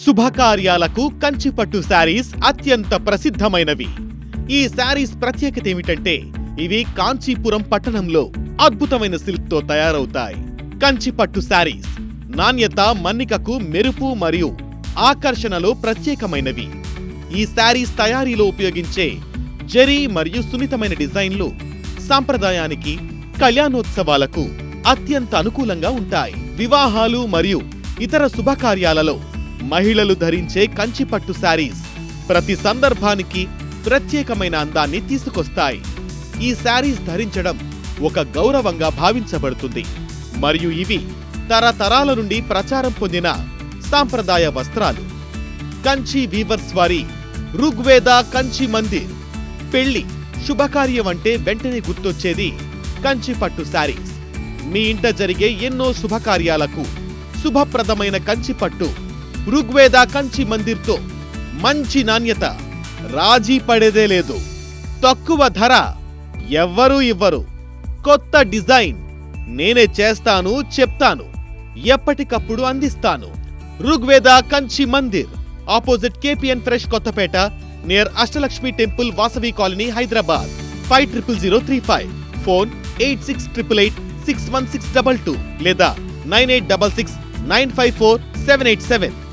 శుభకార్యాలకు కంచిపట్టు శారీస్ అత్యంత ప్రసిద్ధమైనవి. ఈ శారీస్ ప్రత్యేకత ఏమిటంటే ఇవి కాంచీపురం పట్టణంలో అద్భుతమైన సిల్క్ తో తయారవుతాయి. కంచిపట్టు శారీస్ నాణ్యత, మన్నికకు మెరుపు మరియు ఆకర్షణలో ప్రత్యేకమైనవి. ఈ శారీస్ తయారీలో ఉపయోగించే జరీ మరియు సున్నితమైన డిజైన్లు సాంప్రదాయానికి, కళ్యాణోత్సవాలకు అత్యంత అనుకూలంగా ఉంటాయి. వివాహాలు మరియు ఇతర శుభకార్యాలలో మహిళలు ధరించే కంచిపట్టు శారీస్ ప్రతి సందర్భానికి ప్రత్యేకమైన అందాన్ని తీసుకొస్తాయి. ఈ శారీస్ ధరించడం ఒక గౌరవంగా భావించబడుతుంది మరియు ఇవి తరతరాల నుండి ప్రచారం పొందిన సాంప్రదాయ వస్త్రాలు. కంచి వీవర్స్ వారి ఋగ్వేద కంచి మందిర్. పెళ్లి, శుభకార్యం అంటే వెంటనే గుర్తొచ్చేది కంచిపట్టు శారీస్. మీ ఇంట జరిగే ఎన్నో శుభకార్యాలకు శుభప్రదమైన కంచిపట్టు ఋగ్వేద కంచి మందిర్తో మంచి నాణ్యత, రాజీ పడేదే లేదు. తక్కువ ధర ఎవ్వరూ ఇవ్వరు. కొత్త డిజైన్ నేనే చేస్తాను, చెప్తాను, ఎప్పటికప్పుడు అందిస్తాను. Rigveda Kanchi Mandir, opposite KPN fresh, Kothapet, near Ashtalakshmi temple, Vasavi colony, Hyderabad. 500035. Phone 8688861622 లేదా 9866954787.